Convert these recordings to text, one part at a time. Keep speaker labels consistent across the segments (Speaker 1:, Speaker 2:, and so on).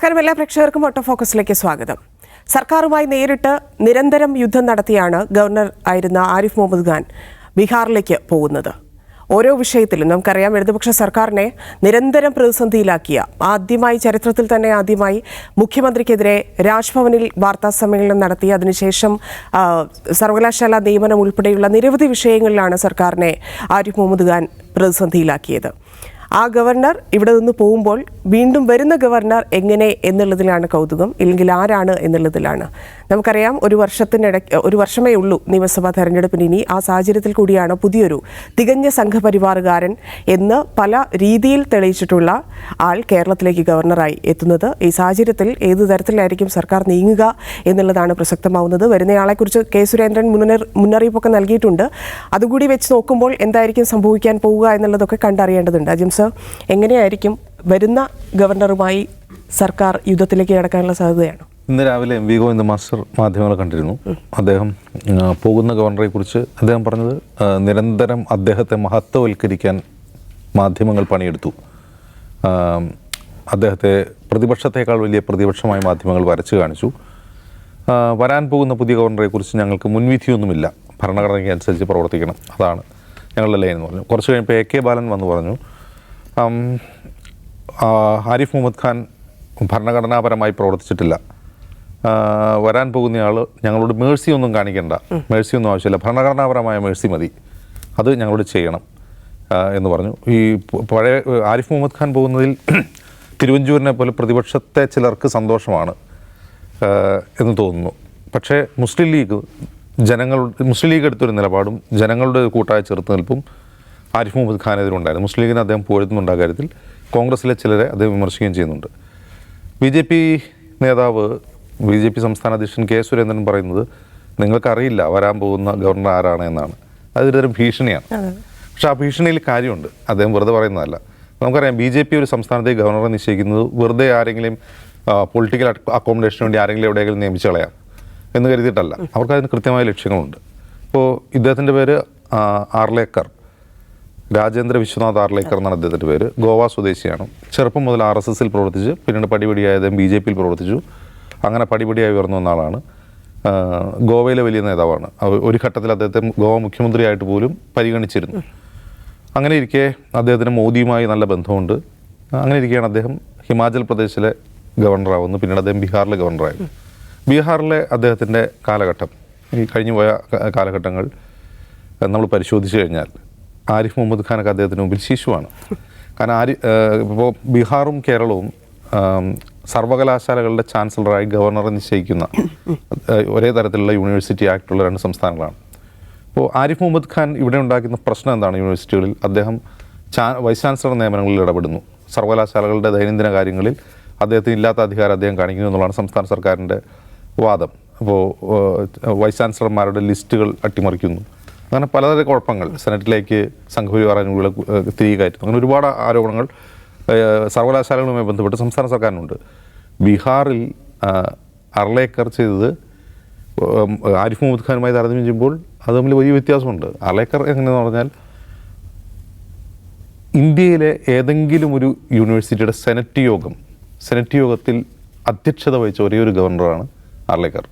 Speaker 1: നമസ്കാരം, എല്ലാ പ്രേക്ഷകർക്കും ഓട്ടോ ഫോക്കസിലേക്ക് സ്വാഗതം. സർക്കാരുമായി നേരിട്ട് നിരന്തരം യുദ്ധം നടത്തിയാണ് ഗവർണർ ആയിരുന്ന ആരിഫ് മുഹമ്മദ് ഖാൻ ബീഹാറിലേക്ക് പോകുന്നത്. ഓരോ വിഷയത്തിലും നമുക്കറിയാം, ഇടതുപക്ഷ സർക്കാരിനെ നിരന്തരം പ്രതിസന്ധിയിലാക്കിയ ചരിത്രത്തിൽ തന്നെ ആദ്യമായി മുഖ്യമന്ത്രിക്കെതിരെ രാജ്ഭവനിൽ വാർത്താ സമ്മേളനം നടത്തി അതിനുശേഷം സർവകലാശാല നിയമനം ഉൾപ്പെടെയുള്ള നിരവധി വിഷയങ്ങളിലാണ് സർക്കാരിനെ ആരിഫ് മുഹമ്മദ് ഖാൻ പ്രതിസന്ധിയിലാക്കിയത്. ആ ഗവർണർ ഇവിടെ നിന്ന് പോകുമ്പോൾ വീണ്ടും വരുന്ന ഗവർണർ എങ്ങനെ എന്നുള്ളതിലാണ് കൗതുകം, ഇല്ലെങ്കിൽ ആരാണ് എന്നുള്ളതിലാണ്. നമുക്കറിയാം, ഒരു വർഷമേ ഉള്ളൂ നിയമസഭാ തെരഞ്ഞെടുപ്പിന് ഇനി. ആ സാഹചര്യത്തിൽ കൂടിയാണ് പുതിയൊരു തികഞ്ഞ സംഘപരിവാറുകാരൻ എന്ന് പല രീതിയിൽ തെളിയിച്ചിട്ടുള്ള ആൾ കേരളത്തിലേക്ക് ഗവർണറായി എത്തുന്നത്. ഈ സാഹചര്യത്തിൽ ഏതു തരത്തിലായിരിക്കും സർക്കാർ നീങ്ങുക എന്നുള്ളതാണ് പ്രസക്തമാവുന്നത്. വരുന്നയാളെക്കുറിച്ച് കെ സുരേന്ദ്രൻ മുന്നറിയിപ്പൊക്കെ നൽകിയിട്ടുണ്ട്. അതുകൂടി വെച്ച് നോക്കുമ്പോൾ എന്തായിരിക്കും സംഭവിക്കാൻ പോവുക എന്നുള്ളതൊക്കെ കണ്ടറിയേണ്ടതുണ്ട്. അജിംസ്, എങ്ങനെയായിരിക്കും വരുന്ന ഗവർണറുമായി സർക്കാർ യുദ്ധത്തിലേക്ക് കടക്കാനുള്ള സാധ്യതയാണ്?
Speaker 2: ഇന്ന് രാവിലെ എം വി ഗോവിന്ദ മാസ്റ്റർ മാധ്യമങ്ങളെ കണ്ടിരുന്നു. അദ്ദേഹം പോകുന്ന ഗവർണറെ കുറിച്ച് അദ്ദേഹം പറഞ്ഞത്, നിരന്തരം അദ്ദേഹത്തെ മഹത്വവൽക്കരിക്കാൻ മാധ്യമങ്ങൾ പണിയെടുത്തു. അദ്ദേഹത്തെ പ്രതിപക്ഷത്തേക്കാൾ വലിയ പ്രതിപക്ഷമായി മാധ്യമങ്ങൾ വരച്ചു കാണിച്ചു. വരാൻ പോകുന്ന പുതിയ ഗവർണറെ കുറിച്ച് ഞങ്ങൾക്ക് മുൻവിധിയൊന്നുമില്ല, ഭരണഘടനയ്ക്ക് അനുസരിച്ച് പ്രവർത്തിക്കണം, അതാണ് ഞങ്ങളുടെ ലൈൻ എന്ന് പറഞ്ഞു. കുറച്ച് കഴിഞ്ഞപ്പോൾ എ കെ ബാലൻ വന്ന് പറഞ്ഞു, ആരിഫ് മുഹമ്മദ് ഖാൻ ഭരണഘടനാപരമായി പ്രവർത്തിച്ചിട്ടില്ല, വരാൻ പോകുന്നയാൾ ഞങ്ങളോട് മേഴ്സി ഒന്നും കാണിക്കേണ്ട, മേഴ്സി ഒന്നും ആവശ്യമില്ല, ഭരണഘടനാപരമായ മേഴ്സി മതി, അത് ഞങ്ങളോട് ചെയ്യണം എന്ന് പറഞ്ഞു. ഈ പഴയ ആരിഫ് മുഹമ്മദ് ഖാൻ പോകുന്നതിൽ തിരുവഞ്ചൂരിനെ പോലെ പ്രതിപക്ഷത്തെ ചിലർക്ക് സന്തോഷമാണ് എന്ന് തോന്നുന്നു. പക്ഷേ മുസ്ലിം ലീഗ് എടുത്തൊരു നിലപാടും ജനങ്ങളുടെ കൂട്ടായ ചെറുത്തുനിൽപ്പും ആരിഫ് മുഹമ്മദ് ഖാനെതിരുണ്ടായിരുന്നു. മുസ്ലിം ലീഗിനെ അദ്ദേഹം പുകഴ്ത്തുന്നുണ്ട്. ആ കാര്യത്തിൽ കോൺഗ്രസിലെ ചിലരെ അദ്ദേഹം വിമർശിക്കുകയും ചെയ്യുന്നുണ്ട്. ബി ജെ പി സംസ്ഥാന അധ്യക്ഷൻ കെ സുരേന്ദ്രൻ പറയുന്നത്, നിങ്ങൾക്കറിയില്ല വരാൻ പോകുന്ന ഗവർണർ ആരാണ് എന്നാണ്. അതൊരു ഭീഷണിയാണ്. പക്ഷെ ആ ഭീഷണിയിൽ കാര്യമുണ്ട്, അദ്ദേഹം വെറുതെ പറയുന്നതല്ല. നമുക്കറിയാം, ബി ജെ പി ഒരു സംസ്ഥാനത്തെ ഗവർണറെ നിശ്ചയിക്കുന്നത് വെറുതെ ആരെങ്കിലും പൊളിറ്റിക്കൽ അക്കോമഡേഷന് വേണ്ടി ആരെങ്കിലും എവിടെയെങ്കിലും നിയമിച്ച് കളയാം എന്ന് കരുതിയിട്ടല്ല. അവർക്കതിന് കൃത്യമായ ലക്ഷ്യങ്ങളുണ്ട്. ഇപ്പോൾ ഇദ്ദേഹത്തിൻ്റെ പേര് ആർലേക്കർ, രാജേന്ദ്ര വിശ്വനാഥ് ആർലേക്കർ എന്നാണ് അദ്ദേഹത്തിൻ്റെ പേര്. ഗോവ സ്വദേശിയാണ്. ചെറുപ്പം മുതൽ RSSൽ പ്രവർത്തിച്ച് പിന്നീട് പടിപടിയായി അദ്ദേഹം BJP യിൽ പ്രവർത്തിച്ചു. അങ്ങനെ പടിപടിയായി ഉയർന്നു വന്ന ആളാണ്. ഗോവയിലെ വലിയ നേതാവാണ്. ഒരു ഘട്ടത്തിൽ അദ്ദേഹത്തെ ഗോവ മുഖ്യമന്ത്രിയായിട്ട് പോലും പരിഗണിച്ചിരുന്നു. അങ്ങനെ ഇരിക്കെ അദ്ദേഹത്തിന് മോദിയുമായി നല്ല ബന്ധമുണ്ട്. അങ്ങനെ ഇരിക്കുകയാണ് അദ്ദേഹം ഹിമാചൽ പ്രദേശിലെ ഗവർണറാവുന്നു. പിന്നീട് അദ്ദേഹം ബീഹാറിലെ ഗവർണറായിരുന്നു. ബീഹാറിലെ അദ്ദേഹത്തിൻ്റെ കാലഘട്ടം, ഈ കഴിഞ്ഞു പോയ കാലഘട്ടങ്ങൾ നമ്മൾ പരിശോധിച്ച് കഴിഞ്ഞാൽ ആരിഫ് മുഹമ്മദ് ഖാനൊക്കെ അദ്ദേഹത്തിന് മുമ്പിൽ ശിശുവാണ്. കാരണം ഇപ്പോൾ ബീഹാറും കേരളവും സർവകലാശാലകളുടെ ചാൻസലറായി ഗവർണറെ നിശ്ചയിക്കുന്ന ഒരേ തരത്തിലുള്ള യൂണിവേഴ്സിറ്റി ആക്ടുള്ള രണ്ട് സംസ്ഥാനങ്ങളാണ്. അപ്പോൾ ആരിഫ് മുഹമ്മദ് ഖാൻ ഇവിടെ ഉണ്ടാക്കുന്ന പ്രശ്നം എന്താണ്? യൂണിവേഴ്സിറ്റികളിൽ അദ്ദേഹം വൈസ് ചാൻസലർ നിയമനങ്ങളിൽ ഇടപെടുന്നു. സർവകലാശാലകളുടെ ദൈനംദിന കാര്യങ്ങളിൽ അദ്ദേഹത്തിന് ഇല്ലാത്ത അധികാരം അദ്ദേഹം കാണിക്കുന്നു എന്നുള്ളതാണ് സംസ്ഥാന സർക്കാരിൻ്റെ വാദം. അപ്പോൾ വൈസ് ചാൻസലർമാരുടെ ലിസ്റ്റുകൾ അട്ടിമറിക്കുന്നു, അങ്ങനെ പലതരം കുഴപ്പങ്ങൾ. സെനറ്റിലേക്ക് സംഘപരിവാർ അനുകൂലികളെ തിരികെ കയറ്റുന്നു. അങ്ങനെ ഒരുപാട് ആരോപണങ്ങൾ സർവകലാശാലകളുമായി ബന്ധപ്പെട്ട് സംസ്ഥാന സർക്കാരിനുണ്ട്. ബീഹാറിൽ അർലേക്കർ ചെയ്തത് ആരിഫ് മുഹമ്മദ് ഖാനുമായി താരതമ്യം ചെയ്യുമ്പോൾ അത് തമ്മിൽ വലിയ വ്യത്യാസമുണ്ട്. അർലേക്കർ എങ്ങനെയെന്ന് പറഞ്ഞാൽ, ഇന്ത്യയിലെ ഏതെങ്കിലും ഒരു യൂണിവേഴ്സിറ്റിയുടെ സെനറ്റ് യോഗത്തിൽ അധ്യക്ഷത വഹിച്ച ഒരേ ഒരു ഗവർണറാണ് അർലേക്കർ.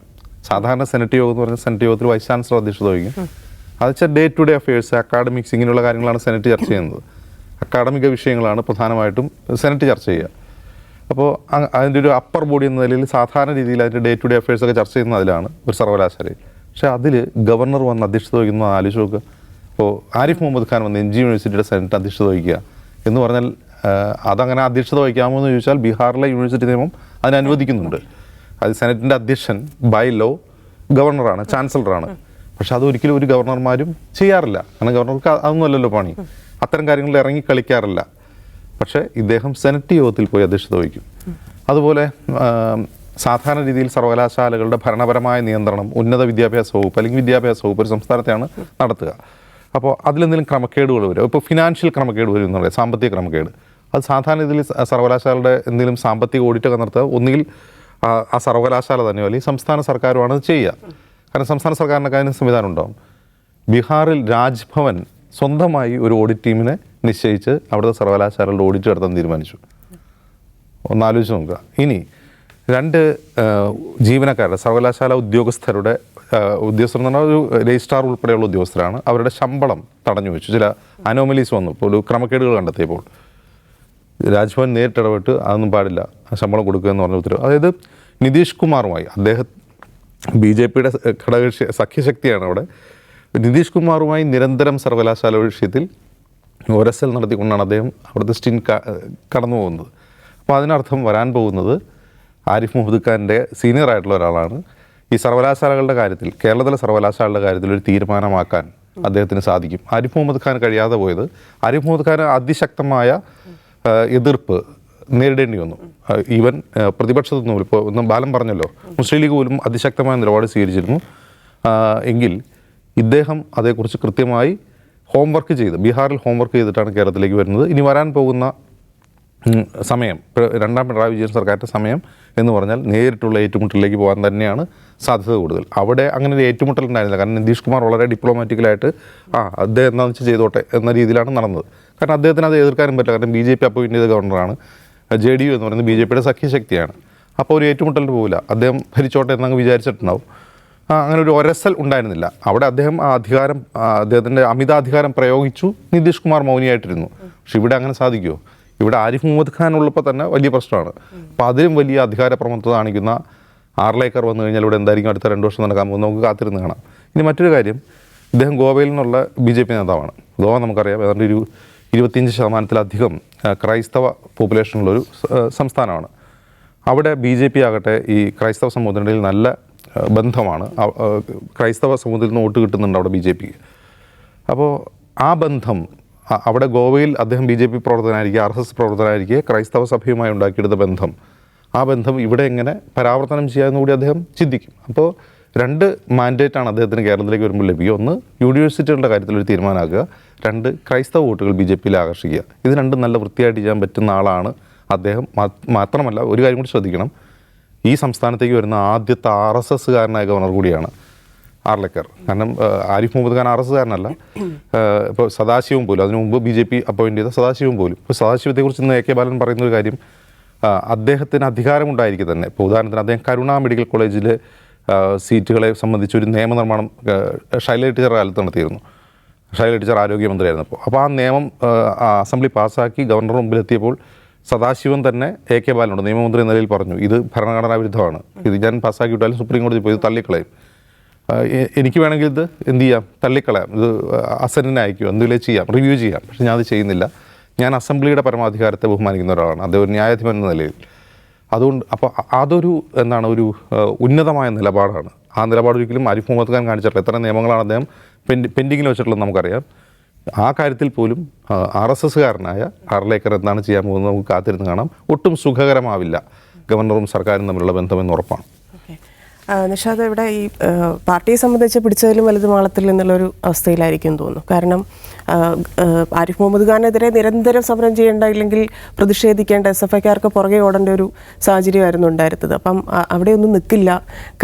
Speaker 2: സാധാരണ സെനറ്റ് യോഗം എന്ന് പറഞ്ഞാൽ സെനറ്റ് യോഗത്തിൽ വൈസ് ചാൻസലർ അധ്യക്ഷത വഹിക്കും. അത് വെച്ചാൽ day to day affairs, academics, ഇങ്ങനെയുള്ള കാര്യങ്ങളാണ് സെനറ്റ് ചർച്ച ചെയ്യുന്നത്. അക്കാഡമിക വിഷയങ്ങളാണ് പ്രധാനമായിട്ടും സെനറ്റ് ചർച്ച ചെയ്യുക. അപ്പോൾ അതിൻ്റെ ഒരു അപ്പർ ബോഡി എന്ന നിലയിൽ സാധാരണ രീതിയിൽ അതിൻ്റെ ഡേ ടു ഡേ അഫയേഴ്സൊക്കെ ചർച്ച ചെയ്യുന്ന അതിലാണ് ഒരു സർവകലാശാലയിൽ. പക്ഷേ അതിൽ ഗവർണർ വന്ന് അധ്യക്ഷത വഹിക്കുന്ന ആലോചിച്ച് നോക്കുക. അപ്പോൾ ആരിഫ് മുഹമ്മദ് ഖാൻ വന്ന് MG യൂണിവേഴ്സിറ്റിയുടെ സെനറ്റ് അധ്യക്ഷത വഹിക്കുക എന്ന് പറഞ്ഞാൽ, അതങ്ങനെ അധ്യക്ഷത വഹിക്കാമോ എന്ന് ചോദിച്ചാൽ ബീഹാറിലെ യൂണിവേഴ്സിറ്റി നിയമം അതിന് അനുവദിക്കുന്നുണ്ട്. അത് സെനറ്റിൻ്റെ അധ്യക്ഷൻ ബൈ ലോ ഗവർണറാണ്, ചാൻസലറാണ്. പക്ഷെ അതൊരിക്കലും ഒരു ഗവർണർമാരും ചെയ്യാറില്ല. കാരണം ഗവർണർക്ക് അതൊന്നുമല്ലല്ലോ പണി, അത്തരം കാര്യങ്ങളിൽ ഇറങ്ങി കളിക്കാറില്ല. പക്ഷേ ഇദ്ദേഹം സെനറ്റ് യോഗത്തിൽ പോയി അധ്യക്ഷത വഹിക്കും. അതുപോലെ സാധാരണ രീതിയിൽ സർവകലാശാലകളുടെ ഭരണപരമായ നിയന്ത്രണം ഉന്നത വിദ്യാഭ്യാസ വകുപ്പ് അല്ലെങ്കിൽ വിദ്യാഭ്യാസ വകുപ്പ് ഒരു സംസ്ഥാനത്തെയാണ് നടത്തുക. അപ്പോൾ അതിലെന്തെങ്കിലും ക്രമക്കേടുകൾ വരും. ഇപ്പോൾ ഫിനാൻഷ്യൽ ക്രമക്കേട് വരും എന്ന് പറയാം, സാമ്പത്തിക ക്രമക്കേട്. അത് സാധാരണ രീതിയിൽ സർവകലാശാലയുടെ എന്തെങ്കിലും സാമ്പത്തിക ഓഡിറ്റൊക്കെ നടത്തുക ഒന്നുകിൽ ആ സർവകലാശാല തന്നെയോ അല്ലെങ്കിൽ സംസ്ഥാന സർക്കാരുമാണ് അത് ചെയ്യുക. കാരണം സംസ്ഥാന സർക്കാരിനൊക്കെ അതിന് സംവിധാനം ഉണ്ടാവും. ബീഹാറിൽ രാജ്ഭവൻ സ്വന്തമായി ഒരു ഓഡിറ്റ് ടീമിനെ നിശ്ചയിച്ച് അവിടുത്തെ സർവകലാശാലകളുടെ ഓഡിറ്റ് നടത്താൻ തീരുമാനിച്ചു. ഒന്നാലോചിച്ച് നോക്കുക. ഇനി രണ്ട് ജീവനക്കാരുടെ സർവകലാശാല ഉദ്യോഗസ്ഥരുടെ ഉദ്യോഗസ്ഥർ എന്ന് പറഞ്ഞാൽ ഒരു രജിസ്ട്രാർ ഉൾപ്പെടെയുള്ള ഉദ്യോഗസ്ഥരാണ്. അവരുടെ ശമ്പളം തടഞ്ഞു വെച്ചു. ചില അനോമലീസ് വന്നു. ഇപ്പോൾ ഒരു ക്രമക്കേടുകൾ കണ്ടെത്തിയപ്പോൾ രാജ്ഭവൻ നേരിട്ടിടപെട്ട് അതൊന്നും പാടില്ല, ശമ്പളം കൊടുക്കുക എന്ന് പറഞ്ഞ ഉത്തരവ്. അതായത് നിതീഷ് കുമാറുമായി, അദ്ദേഹം BJPയുടെ ഘടകകക്ഷി സഖ്യശക്തിയാണ് അവിടെ. നിതീഷ് കുമാറുമായി നിരന്തരം സർവകലാശാല വിഷയത്തിൽ ഒരസൽ നടത്തിക്കൊണ്ടാണ് അദ്ദേഹം അവിടുത്തെ സ്റ്റിൻ കടന്നു പോകുന്നത്. അപ്പോൾ അതിനർത്ഥം വരാൻ പോകുന്നത് ആരിഫ് മുഹമ്മദ് ഖാൻ്റെ സീനിയർ ആയിട്ടുള്ള ഒരാളാണ്. ഈ സർവകലാശാലകളുടെ കാര്യത്തിൽ, കേരളത്തിലെ സർവകലാശാലകളുടെ കാര്യത്തിൽ ഒരു തീരുമാനമാക്കാൻ അദ്ദേഹത്തിന് സാധിക്കും. ആരിഫ് മുഹമ്മദ് ഖാൻ കഴിയാതെ പോയത്, ആരിഫ് മുഹമ്മദ് ഖാൻ അതിശക്തമായ എതിർപ്പ് നേരിടേണ്ടി വന്നു. ഈവൻ പ്രതിപക്ഷത്തു നിന്നും, ഇപ്പോൾ ഒന്ന് ബാലൻ പറഞ്ഞല്ലോ, മുസ്ലിം ലീഗ് പോലും അതിശക്തമായ നിലപാട് സ്വീകരിച്ചിരുന്നു. എങ്കിൽ ഇദ്ദേഹം അതേക്കുറിച്ച് കൃത്യമായി ഹോംവർക്ക് ചെയ്ത്, ബീഹാറിൽ ഹോംവർക്ക് ചെയ്തിട്ടാണ് കേരളത്തിലേക്ക് വരുന്നത്. ഇനി വരാൻ പോകുന്ന സമയം, രണ്ടാം പിണറായി വിജയൻ സർക്കാരിൻ്റെ സമയം എന്ന് പറഞ്ഞാൽ നേരിട്ടുള്ള ഏറ്റുമുട്ടലിലേക്ക് പോകാൻ തന്നെയാണ് സാധ്യത കൂടുതൽ. അവിടെ അങ്ങനെ ഒരു ഏറ്റുമുട്ടൽ ഉണ്ടായിരുന്നില്ല. കാരണം നിതീഷ് കുമാർ വളരെ ഡിപ്ലോമാറ്റിക്കലായിട്ട് അദ്ദേഹം എന്താണെന്ന് വെച്ചാൽ ചെയ്തോട്ടെ എന്ന രീതിയിലാണ് നടന്നത്. കാരണം അദ്ദേഹത്തിന് അത് എതിർക്കാനും പറ്റില്ല. കാരണം BJP അപ്പോയിൻ്റ് ചെയ്ത ഗവർണറാണ്. JDU എന്ന് പറയുന്നത് BJPയുടെ സഖ്യശക്തിയാണ്. അപ്പോൾ ഒരു ഏറ്റുമുട്ടലിന് പോകില്ല, അദ്ദേഹം ഭരിച്ചോട്ടെ എന്നങ്ങ് വിചാരിച്ചിട്ടുണ്ടാവും. അങ്ങനെ ഒരു ഒരസൽ ഉണ്ടായിരുന്നില്ല അവിടെ. അദ്ദേഹം അദ്ദേഹത്തിൻ്റെ അമിതാധികാരം പ്രയോഗിച്ചു. നിതീഷ് കുമാർ മൗനിയായിട്ടിരുന്നു. പക്ഷെ ഇവിടെ അങ്ങനെ സാധിക്കുമോ? ഇവിടെ ആരിഫ് മുഹമ്മദ് ഖാൻ ഉള്ളപ്പോൾ തന്നെ വലിയ പ്രശ്നമാണ്. അപ്പോൾ അതിലും വലിയ അധികാര പ്രമുഖത കാണിക്കുന്ന ആർലേക്കർ വന്നു കഴിഞ്ഞാൽ ഇവിടെ എന്തായിരിക്കും അടുത്ത 2 വർഷം നടക്കാൻ പോകുന്നത് നമുക്ക് കാത്തിരുന്ന് കാണാം. ഇനി മറ്റൊരു കാര്യം, ഇദ്ദേഹം ഗോവയിൽ നിന്നുള്ള BJP നേതാവാണ്. ഗോവ നമുക്കറിയാം ഏതാണ്ട് ഒരു 25% ക്രൈസ്തവ പോപ്പുലേഷനുള്ളൊരു സംസ്ഥാനമാണ്. അവിടെ BJP ആകട്ടെ ഈ ക്രൈസ്തവ സമൂഹത്തിനിടയിൽ നല്ല ബന്ധമാണ്. ക്രൈസ്തവ സമൂഹത്തിൽ നിന്ന് വോട്ട് കിട്ടുന്നുണ്ട് അവിടെ BJPക്ക്. അപ്പോൾ ആ ബന്ധം അവിടെ ഗോവയിൽ അദ്ദേഹം BJP പ്രവർത്തകനായിരിക്കെ, RSS പ്രവർത്തകനായിരിക്കെ ക്രൈസ്തവ സഭയുമായി ഉണ്ടാക്കിയെടുത്ത ബന്ധം, ആ ബന്ധം ഇവിടെ എങ്ങനെ പരാവർത്തനം ചെയ്യാമെന്ന് കൂടി അദ്ദേഹം ചിന്തിക്കും. അപ്പോൾ 2 മാൻഡേറ്റാണ് അദ്ദേഹത്തിന് കേരളത്തിലേക്ക് വരുമ്പോൾ ലഭിക്കുക. ഒന്ന്, യൂണിവേഴ്സിറ്റികളുടെ കാര്യത്തിലൊരു തീരുമാനമാക്കുക. 2, ക്രൈസ്തവ വോട്ടുകൾ BJPയിൽ ആകർഷിക്കുക. ഇത് രണ്ടും നല്ല വൃത്തിയായിട്ട് ചെയ്യാൻ പറ്റുന്ന ആളാണ് അദ്ദേഹം. മാത്രമല്ല ഒരു കാര്യം കൂടി ശ്രദ്ധിക്കണം, ഈ സംസ്ഥാനത്തേക്ക് വരുന്ന ആദ്യത്തെ RSSകാരനായ ഗവർണർ കൂടിയാണ് ആർലേക്കർ. കാരണം ആരിഫ് മുഹമ്മദ് ഖാൻ RSSകാരനല്ല. ഇപ്പോൾ സദാശിവം പോലും, അതിനു മുമ്പ് BJP അപ്പോയിൻ്റ് ചെയ്ത സദാശിവം പോലും. ഇപ്പോൾ സദാശിവത്തെക്കുറിച്ച് ഇന്ന് AK ബാലൻ പറയുന്ന ഒരു കാര്യം, അദ്ദേഹത്തിന് അധികാരമുണ്ടായിരിക്കെ തന്നെ, ഇപ്പോൾ ഉദാഹരണത്തിന് അദ്ദേഹം കരുണ മെഡിക്കൽ കോളേജിൽ സീറ്റുകളെ സംബന്ധിച്ച് ഒരു നിയമനിർമ്മാണം ഷൈല ടീച്ചർ കാലത്ത് നടത്തിയിരുന്നു. ഷൈല ടീച്ചർ ആരോഗ്യമന്ത്രിയായിരുന്നു. അപ്പോൾ ആ നിയമം അസംബ്ലി പാസ്സാക്കി ഗവർണർ മുമ്പിലെത്തിയപ്പോൾ സദാശിവൻ തന്നെ AK ബാലനോട് നിയമമന്ത്രി എന്ന നിലയിൽ പറഞ്ഞു, ഇത് ഭരണഘടനാ വിരുദ്ധമാണ്, ഇത് ഞാൻ പാസ്സാക്കി വിട്ടാലും സുപ്രീം കോടതി പോയി ഇത് തള്ളിക്കളയും, എനിക്ക് വേണമെങ്കിൽ ഇത് എന്ത് ചെയ്യാം, തള്ളിക്കളയാം, ഇത് അസന്റിനെ അയക്കുക, എന്തെങ്കിലും ചെയ്യാം, റിവ്യൂ ചെയ്യാം. പക്ഷേ ഞാൻ അത് ചെയ്യുന്നില്ല. ഞാൻ അസംബ്ലിയുടെ പരമാധികാരത്തെ ബഹുമാനിക്കുന്ന ഒരാളാണ്, അദ്ദേഹം ഒരു ന്യായാധിപൻ എന്ന നിലയിൽ. അതുകൊണ്ട് അപ്പോൾ അതൊരു ഒരു ഉന്നതമായ നിലപാടാണ്. ആ നിലപാട് ഒരിക്കലും ആരിഫ് മുഹമ്മദ് ഖാൻ കാണിച്ചിട്ടില്ല. എത്ര നിയമങ്ങളാണ് അദ്ദേഹം പെൻഡിങ്ങിൽ വെച്ചിട്ടുള്ളത് നമുക്കറിയാം. ആ കാര്യത്തിൽ പോലും RSSകാരനായ ആർലേക്കർ എന്താണ് ചെയ്യാൻ പോകുന്നത് നമുക്ക് കാത്തിരുന്ന് കാണാം. ഒട്ടും സുഖകരമാവില്ല ഗവർണറും സർക്കാരും തമ്മിലുള്ള ബന്ധമെന്ന് ഉറപ്പാണ്.
Speaker 1: നിഷാദ്, ഇവിടെ ഈ പാർട്ടിയെ സംബന്ധിച്ച് പിടിച്ചതിലും വലുത് മാളത്തിൽ നിന്നുള്ളൊരു അവസ്ഥയിലായിരിക്കും തോന്നുന്നു. കാരണം ആരിഫ് മുഹമ്മദ് ഖാനെതിരെ നിരന്തരം സമരം ചെയ്യേണ്ട, ഇല്ലെങ്കിൽ പ്രതിഷേധിക്കേണ്ട SFIക്കാർക്ക് പുറകെ ഓടേണ്ട ഒരു സാഹചര്യമായിരുന്നു ഉണ്ടായിരുന്നത്. അപ്പം അവിടെയൊന്നും നിൽക്കില്ല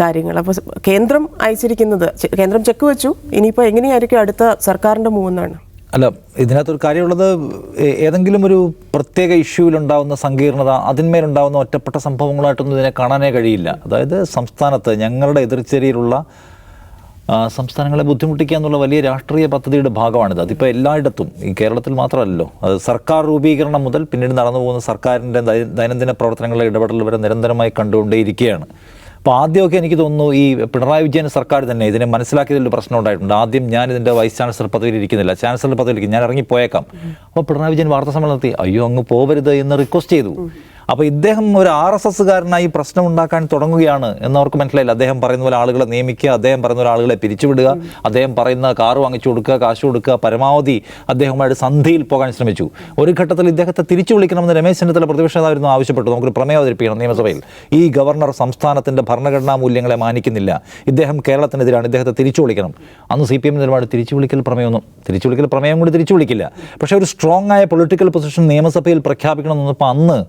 Speaker 1: കാര്യങ്ങൾ. അപ്പോൾ കേന്ദ്രം അയച്ചിരിക്കുന്നത്, കേന്ദ്രം ചെക്ക് വെച്ചു, ഇനിയിപ്പോൾ എങ്ങനെയായിരിക്കും അടുത്ത സർക്കാരിൻ്റെ മൂന്നാണ്?
Speaker 3: അല്ല, ഇതിനകത്തൊരു കാര്യമുള്ളത്, ഏതെങ്കിലും ഒരു പ്രത്യേക ഇഷ്യൂവിലുണ്ടാകുന്ന സങ്കീർണത, അതിന്മേലുണ്ടാകുന്ന ഒറ്റപ്പെട്ട സംഭവങ്ങളായിട്ടൊന്നും ഇതിനെ കാണാനേ കഴിയില്ല. അതായത് സംസ്ഥാനത്ത് ഞങ്ങളുടെ എതിർചേരിയിലുള്ള സംസ്ഥാനങ്ങളെ ബുദ്ധിമുട്ടിക്കുക എന്നുള്ള വലിയ രാഷ്ട്രീയ പദ്ധതിയുടെ ഭാഗമാണിത്. അതിപ്പോൾ എല്ലായിടത്തും, ഈ കേരളത്തിൽ മാത്രമല്ലല്ലോ, അത് സർക്കാർ രൂപീകരണം മുതൽ പിന്നീട് നടന്നു പോകുന്ന സർക്കാരിൻ്റെ ദൈനംദിന പ്രവർത്തനങ്ങളിലെ ഇടപെടൽ വരെ നിരന്തരമായി കണ്ടുകൊണ്ടേയിരിക്കുകയാണ്. അപ്പോൾ ആദ്യമൊക്കെ എനിക്ക് തോന്നുന്നു ഈ പിണറായി വിജയൻ സർക്കാർ തന്നെ ഇതിനെ മനസ്സിലാക്കിയതിൽ പ്രശ്നം ഉണ്ടായിട്ടുണ്ട്. ആദ്യം ഞാൻ ഇതിൻ്റെ വൈസ് ചാൻസലർ പദവിയിൽ ഇരിക്കുന്നില്ല, ചാൻസലർ പദവിയിലേക്ക് ഞാൻ ഇറങ്ങിപ്പോയേക്കാം. അപ്പോൾ പിണറായി വിജയൻ വാർത്താസമ്മേളനം നടത്തി, അയ്യോ അങ്ങ് പോവരുത് എന്ന് റിക്വസ്റ്റ് ചെയ്തു. അപ്പോൾ ഇദ്ദേഹം ഒരു RSSകാരനായി പ്രശ്നം ഉണ്ടാക്കാൻ തുടങ്ങുകയാണ് എന്നവർക്ക് മനസ്സിലായില്ല. അദ്ദേഹം പറയുന്ന പോലെ ആളുകളെ നിയമിക്കുക, അദ്ദേഹം പറയുന്ന പോലെ ആളുകളെ പിരിച്ചുവിടുക, അദ്ദേഹം പറയുന്ന കാറ് വാങ്ങിച്ചു കൊടുക്കുക, കാശ് കൊടുക്കുക, പരമാവധി അദ്ദേഹവുമായിട്ട് സന്ധിയിൽ പോകാൻ ശ്രമിച്ചു. ഒരു ഘട്ടത്തിൽ ഇദ്ദേഹത്തെ തിരിച്ചു വിളിക്കണമെന്ന് രമേശ് ചെന്നിത്തല പ്രതിപക്ഷ നേതാവായിരുന്നു ആവശ്യപ്പെട്ടു. നമുക്കൊരു പ്രമേയം അവതരിപ്പിക്കണം നിയമസഭയിൽ. ഈ ഗവർണർ സംസ്ഥാനത്തിൻ്റെ ഭരണഘടനാ മൂല്യങ്ങളെ മാനിക്കുന്നില്ല, ഇദ്ദേഹം കേരളത്തിനെതിരാണ്, ഇദ്ദേഹത്തെ തിരിച്ചു വിളിക്കണം. അന്ന് CPM നിലപാട് തിരിച്ചു വിളിക്കൽ പ്രമേയം കൂടി തിരിച്ചു വിളിക്കില്ല. പക്ഷേ ഒരു സ്ട്രോങ് ആയ പൊളിറ്റിക്കൽ പൊസിഷൻ നിയമസഭയിൽ പ്രഖ്യാപിക്കണമെന്നപ്പോൾ അന്ന്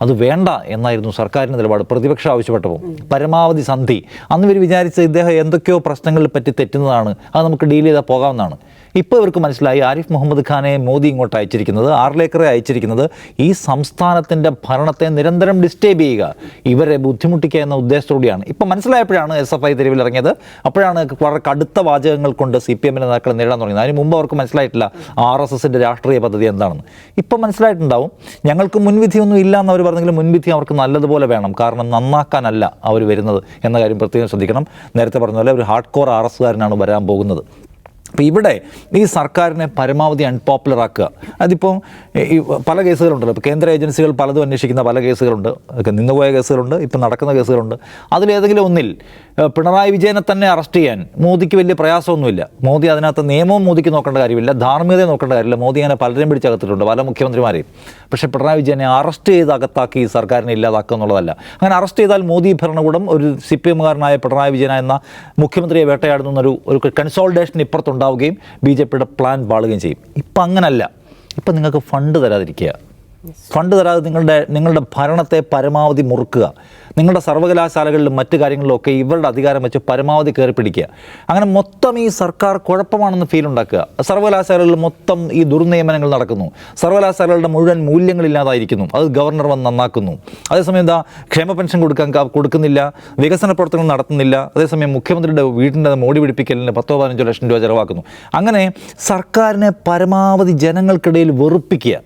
Speaker 3: അത് വേണ്ട എന്നായിരുന്നു സർക്കാരിൻ്റെ നിലപാട്. പ്രതിപക്ഷം ആവശ്യപ്പെട്ടപ്പോൾ പരമാവധി സന്ധി. അന്ന് ഇവർ വിചാരിച്ച ഇദ്ദേഹം എന്തൊക്കെയോ പ്രശ്നങ്ങളിൽ പറ്റി തെറ്റുന്നതാണ്, അത് നമുക്ക് ഡീൽ ചെയ്താൽ പോകാവുന്നതാണ്. ഇപ്പോൾ ഇവർക്ക് മനസ്സിലായി ആരിഫ് മുഹമ്മദ് ഖാനെ മോദി ഇങ്ങോട്ട് അയച്ചിരിക്കുന്നത്, ആർലേക്കറെ അയച്ചിരിക്കുന്നത് ഈ സംസ്ഥാനത്തിൻ്റെ ഭരണത്തെ നിരന്തരം ഡിസ്റ്റേബ് ചെയ്യുക, ഇവരെ ബുദ്ധിമുട്ടിക്കുക എന്ന ഉദ്ദേശത്തോടെയാണ്. ഇപ്പം മനസ്സിലായപ്പോഴാണ് SFI തെരുവിലിറങ്ങിയത്. അപ്പോഴാണ് വളരെ കടുത്ത വാചകങ്ങൾ കൊണ്ട് CPM നേതാക്കളെ നേരിടാൻ തുടങ്ങിയത്. അതിന് മുമ്പ് അവർക്ക് മനസ്സിലായിട്ടില്ല RSSൻ്റെ രാഷ്ട്രീയ പദ്ധതി എന്താണെന്ന്. ഇപ്പം മനസ്സിലായിട്ടുണ്ടാവും. ഞങ്ങൾക്ക് മുൻവിധിയൊന്നും ഇല്ല എന്ന് അവർ പറഞ്ഞെങ്കിലും മുൻവിധി അവർക്ക് നല്ലതുപോലെ വേണം. കാരണം നന്നാക്കാനല്ല അവർ വരുന്നത് എന്ന കാര്യം പ്രത്യേകം ശ്രദ്ധിക്കണം. നേരത്തെ പറഞ്ഞ പോലെ ഒരു ഹാർഡ് കോർ RSകാരനാണ് വരാൻ പോകുന്നത്. അപ്പോൾ ഇവിടെ ഈ സർക്കാരിനെ പരമാവധി അൺപോപ്പുലർ ആക്കുക. അതിപ്പോൾ ഈ പല കേസുകളുണ്ടല്ലോ. ഇപ്പോൾ കേന്ദ്ര ഏജൻസികൾ പലതും അന്വേഷിക്കുന്ന പല കേസുകളുണ്ട്, നിന്നുപോയ കേസുകളുണ്ട്, ഇപ്പം നടക്കുന്ന കേസുകളുണ്ട്. അതിലേതെങ്കിലും ഒന്നിൽ പിണറായി വിജയനെ തന്നെ അറസ്റ്റ് ചെയ്യാൻ മോദിക്ക് വലിയ പ്രയാസമൊന്നുമില്ല. മോദി അതിനകത്ത് നിയമവും മോദിക്ക് നോക്കേണ്ട കാര്യമില്ല, ധാർമ്മികതയെ നോക്കേണ്ട കാര്യമില്ല. മോദി അങ്ങനെ പലരെയും പിടിച്ചകത്തിട്ടുണ്ട്, പല മുഖ്യമന്ത്രിമാരെയും. പക്ഷേ പിണറായി വിജയനെ അറസ്റ്റ് ചെയ്ത് അകത്താക്കി സർക്കാരിനെ ഇല്ലാതാക്കുക എന്നുള്ളതല്ല. അങ്ങനെ അറസ്റ്റ് ചെയ്താൽ മോദി ഭരണകൂടം ഒരു CPMകാരനായ പിണറായി വിജയൻ എന്ന മുഖ്യമന്ത്രിയെ വേട്ടയാടുന്ന ഒരു കൺസോൾട്ടേഷൻ ഇപ്പുറത്തുണ്ടാവുകയും BJPയുടെ പ്ലാൻ പാളുകയും ചെയ്യും. ഇപ്പം അങ്ങനല്ല. ഇപ്പം നിങ്ങൾക്ക് ഫണ്ട് തരാതിരിക്കുക, ഫണ്ട് തരാതെ നിങ്ങളുടെ ഭരണത്തെ പരമാവധി മുറുക്കുക. നിങ്ങളുടെ സർവകലാശാലകളിലും മറ്റു കാര്യങ്ങളിലൊക്കെ ഇവരുടെ അധികാരം വെച്ച് പരമാവധി കയറി പിടിക്കുക. അങ്ങനെ മൊത്തം ഈ സർക്കാർ കുഴപ്പമാണെന്ന് ഫീൽ ഉണ്ടാക്കുക. സർവകലാശാലകളിൽ മൊത്തം ഈ ദുർനിയമനങ്ങൾ നടക്കുന്നു, സർവകലാശാലകളുടെ മുഴുവൻ മൂല്യങ്ങളില്ലാതായിരിക്കുന്നു, അത് ഗവർണർ വന്ന് നന്നാക്കുന്നു. അതേസമയം ക്ഷേമ പെൻഷൻ കൊടുക്കുന്നില്ല, വികസന പ്രവർത്തനങ്ങൾ നടത്തുന്നില്ല. അതേസമയം മുഖ്യമന്ത്രിയുടെ വീടിൻ്റെ മോടി പിടിപ്പിക്കലിന് 10-15 ലക്ഷം രൂപ ചിലവാക്കുന്നു. അങ്ങനെ സർക്കാരിനെ പരമാവധി ജനങ്ങൾക്കിടയിൽ വെറുപ്പിക്കുക.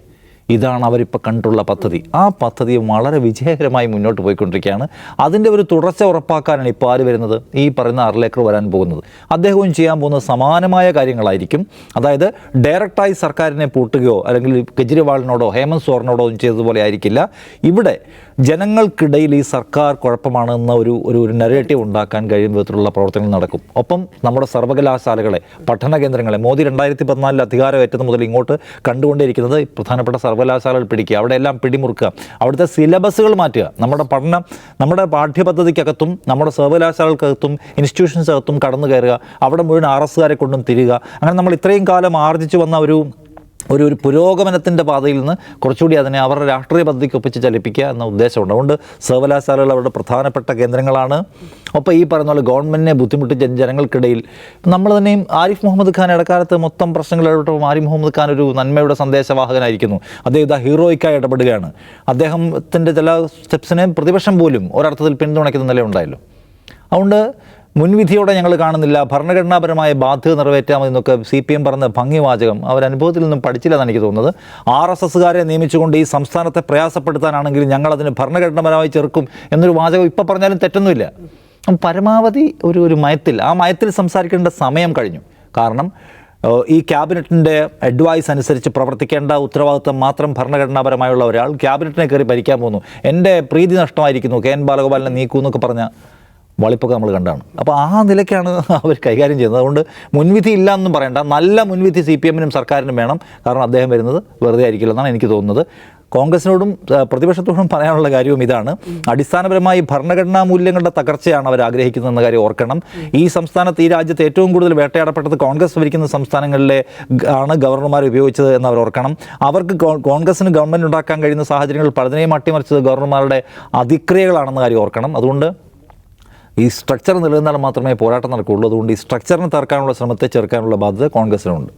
Speaker 3: ഇതാണ് അവരിപ്പോൾ കണ്ടുള്ള പദ്ധതി. ആ പദ്ധതി വളരെ വിജയകരമായി മുന്നോട്ട് പോയിക്കൊണ്ടിരിക്കുകയാണ്. അതിൻ്റെ ഒരു തുടർച്ച ഉറപ്പാക്കാനാണ് ഇപ്പോൾ ആര് വരുന്നത്? ഈ പറയുന്ന ആർലേക്കർ വരാൻ പോകുന്നത്. അദ്ദേഹവും ചെയ്യാൻ പോകുന്നത് സമാനമായ കാര്യങ്ങളായിരിക്കും. അതായത് ഡയറക്റ്റായി സർക്കാരിനെ പൂട്ടുകയോ അല്ലെങ്കിൽ കെജ്രിവാളിനോടോ ഹേമന്ത് സോറനോടോ ചെയ്തതുപോലെ ആയിരിക്കില്ല. ഇവിടെ ജനങ്ങൾക്കിടയിൽ ഈ സർക്കാർ കുഴപ്പമാണെന്ന ഒരു നരേറ്റീവ് ഉണ്ടാക്കാൻ കഴിയുന്ന വിധത്തിലുള്ള പ്രവർത്തനങ്ങൾ നടക്കും. ഒപ്പം നമ്മുടെ സർവകലാശാലകളെ, പഠന കേന്ദ്രങ്ങളെ മോദി 2014 അധികാരമേറ്റത് മുതൽ ഇങ്ങോട്ട് കണ്ടുകൊണ്ടേയിരിക്കുന്നത് പ്രധാനപ്പെട്ട സർവകലാശാലകൾ പിടിക്കുക, അവിടെയെല്ലാം പിടിമുറുക്കുക, അവിടുത്തെ സിലബസുകൾ മാറ്റുക. നമ്മുടെ പഠനം, നമ്മുടെ പാഠ്യപദ്ധതിക്കകത്തും നമ്മുടെ സർവകലാശാലകൾക്കകത്തും ഇൻസ്റ്റിറ്റ്യൂഷൻസകത്തും കടന്നു കയറുക, അവിടെ മുഴുവൻ RSകാരെ കൊണ്ടും തിരിക. അങ്ങനെ നമ്മൾ ഇത്രയും കാലം ആർജിച്ചു വന്ന ഒരു പുരോഗമനത്തിൻ്റെ പാതയിൽ നിന്ന് കുറച്ചുകൂടി അതിനെ അവരുടെ രാഷ്ട്രീയ പദ്ധതിക്ക് ഒപ്പിച്ച് ചലിപ്പിക്കുക എന്ന ഉദ്ദേശമുണ്ട്. അതുകൊണ്ട് സർവകലാശാലകൾ അവരുടെ പ്രധാനപ്പെട്ട കേന്ദ്രങ്ങളാണ്. ഒപ്പം ഈ പറയുന്ന പോലെ ഗവൺമെൻറ്റിനെ ബുദ്ധിമുട്ടിച്ച ജനങ്ങൾക്കിടയിൽ നമ്മൾ തന്നെയും ആരിഫ് മുഹമ്മദ് ഖാൻ ഇടക്കാലത്ത് മൊത്തം പ്രശ്നങ്ങൾ ഇടപെട്ടപ്പോൾ ആരിഫ് മുഹമ്മദ് ഖാൻ ഒരു നന്മയുടെ സന്ദേശവാഹകനായിരിക്കുന്നു. അദ്ദേഹം ഹീറോയിക്കായി ഇടപെടുകയാണ്. അദ്ദേഹത്തിൻ്റെ ചില സ്റ്റെപ്സിനെ പ്രതിപക്ഷം പോലും ഒരർത്ഥത്തിൽ പിന്തുണയ്ക്കുന്ന നിലയുണ്ടായല്ലോ. അതുകൊണ്ട് മുൻവിധിയോടെ ഞങ്ങൾ കാണുന്നില്ല. ഭരണഘടനാപരമായ ബാധ്യത നിറവേറ്റാമെന്നൊക്കെ CPM പറഞ്ഞ ഭംഗിവാചകം അവരനുഭവത്തിൽ നിന്നും പഠിച്ചില്ലെന്നാണ് എനിക്ക് തോന്നുന്നത്. RSSകാരെ നിയമിച്ചുകൊണ്ട് ഈ സംസ്ഥാനത്തെ പ്രയാസപ്പെടുത്താനാണെങ്കിലും ഞങ്ങളതിന് ഭരണഘടനാപരമായി ചെറുക്കും എന്നൊരു വാചകം ഇപ്പോൾ പറഞ്ഞാലും തെറ്റൊന്നുമില്ല. പരമാവധി ഒരു മയത്തിൽ, ആ മയത്തിൽ സംസാരിക്കേണ്ട സമയം കഴിഞ്ഞു. കാരണം ഈ ക്യാബിനറ്റിൻ്റെ അഡ്വൈസ് അനുസരിച്ച് പ്രവർത്തിക്കേണ്ട ഉത്തരവാദിത്വം മാത്രം ഭരണഘടനാപരമായുള്ള ഒരാൾ ക്യാബിനറ്റിനെ കയറി ഭരിക്കാൻ പോകുന്നു. എൻ്റെ പ്രീതി നഷ്ടമായിരിക്കുന്നു, KN ബാലഗോപാലിനെ നീക്കൂ എന്നൊക്കെ പറഞ്ഞ വളിപ്പൊക്കെ നമ്മൾ കണ്ടാണ്. അപ്പോൾ ആ നിലയ്ക്കാണ് അവർ കൈകാര്യം ചെയ്യുന്നത്. അതുകൊണ്ട് മുൻവിധി ഇല്ല എന്നും പറയേണ്ട, നല്ല മുൻവിധി CPMനും സർക്കാരിനും വേണം. കാരണം അദ്ദേഹം വരുന്നത് വെറുതെ ആയിരിക്കില്ലെന്നാണ് എനിക്ക് തോന്നുന്നത്. കോൺഗ്രസിനോടും പ്രതിപക്ഷത്തോടും പറയാനുള്ള കാര്യവും ഇതാണ്. അടിസ്ഥാനപരമായി ഭരണഘടനാ മൂല്യങ്ങളുടെ തകർച്ചയാണ് അവർ ആഗ്രഹിക്കുന്നതെന്ന കാര്യം ഓർക്കണം. ഈ സംസ്ഥാനത്ത്, ഈ രാജ്യത്ത് ഏറ്റവും കൂടുതൽ വേട്ടയാടപ്പെട്ടത് കോൺഗ്രസ് ഭരിക്കുന്ന സംസ്ഥാനങ്ങളിലെ ആണ് ഗവർണർമാർ ഉപയോഗിച്ചത് എന്ന് അവർ ഓർക്കണം. അവർക്ക് കോൺഗ്രസിന് ഗവൺമെൻറ് ഉണ്ടാക്കാൻ കഴിയുന്ന സാഹചര്യങ്ങൾ പലതിനെയും അട്ടിമറിച്ചത് ഗവർണർമാരുടെ അതിക്രിയകളാണെന്ന കാര്യം ഓർക്കണം. അതുകൊണ്ട് ഈ സ്ട്രക്ചർ നിലനിന്നാൽ മാത്രമേ പോരാട്ടം നടക്കുകയുള്ളൂ. അതുകൊണ്ട് ഈ സ്ട്രക്ചറിനെ തകർക്കാനുള്ള ശ്രമത്തെ ചെറുക്കാനുള്ള ബാധ്യത കോൺഗ്രസിനുണ്ട്.